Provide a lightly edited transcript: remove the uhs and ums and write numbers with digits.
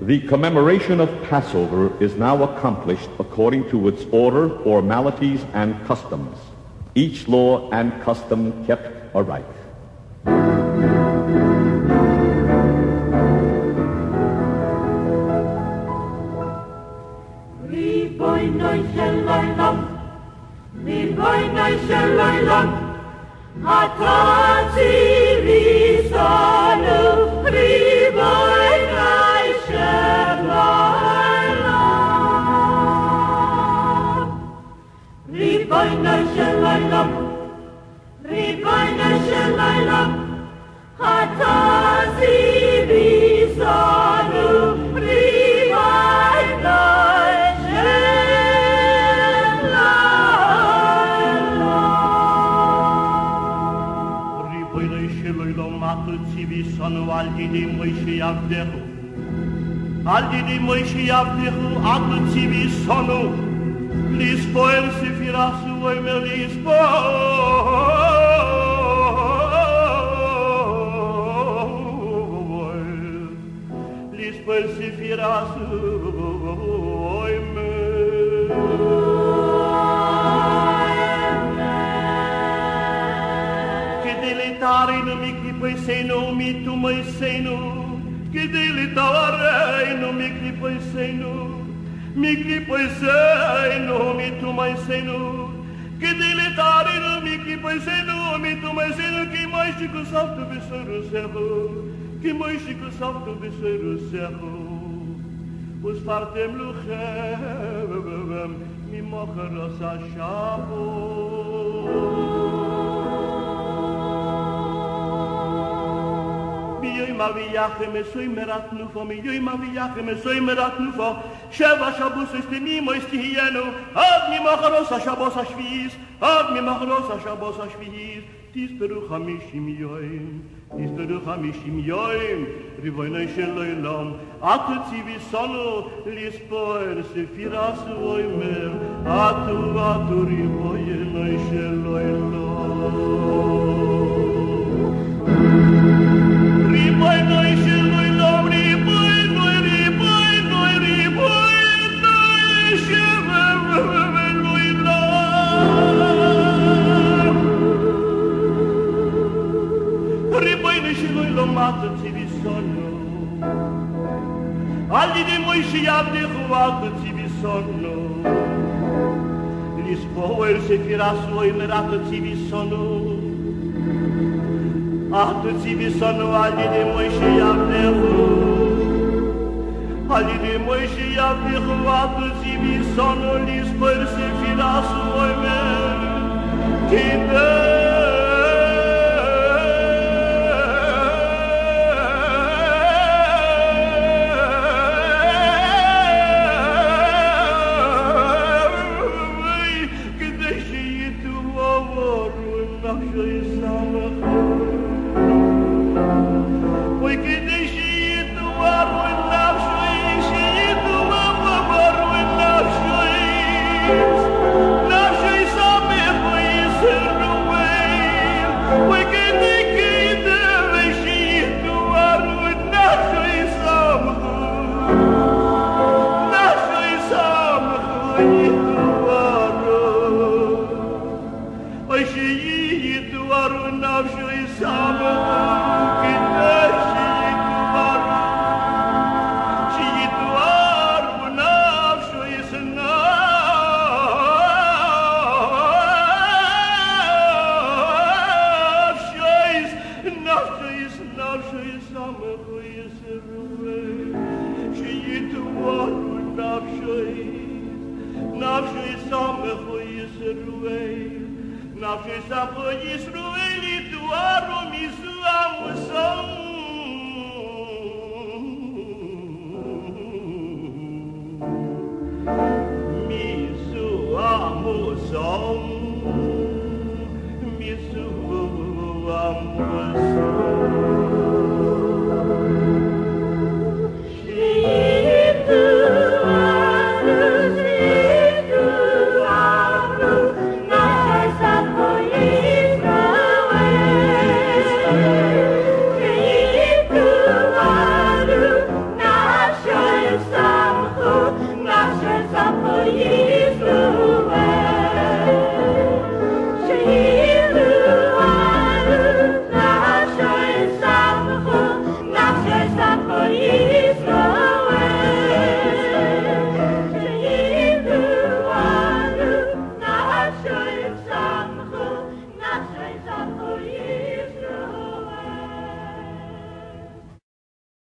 The commemoration of Passover is now accomplished according to its order, formalities, and customs, each law and custom kept aright. Aldidi Moishi Avdehu Atu Tzivi Sonu Lispoel Sefirasu Oimer Lispoel Sefirasu Oimer Kedelitari no mikri poiseno mitu moiseno Kedeli tawareinu mikli poiseinu mi tu maisenu Kedeli tarinu mikli poiseinu mi tu maisenu Ki moishiku saftu bisoru sehu Ki moishiku saftu bisoru sehu Us fartem luchem mi mocheros ha-shabo Maviyachem esoy merat nufo, miyoy maviyachem esoy merat nufo, Sheva Shabbos estimi moistihiyenu, Ad mi macharos ha-Shabbos ha-Shviz, Ad mi macharos ha-Shabbos ha-Shviz, Tisperu chamishim yoim, Rivoynoi shel olam, Atu tzivi sonu, Lispoer sefiras oimer, Atu rivoynoi shel olam. Aldidi Moishi Avdehu Atu Tzivi Sonu Lispoel Sefirasu Oimer Atu Tzivi Sonu Atu Tzivi Sonu Aldidi Moishi Avdehu Atu Tzivi Sonu Lispoel Sefirasu Oimer Aye.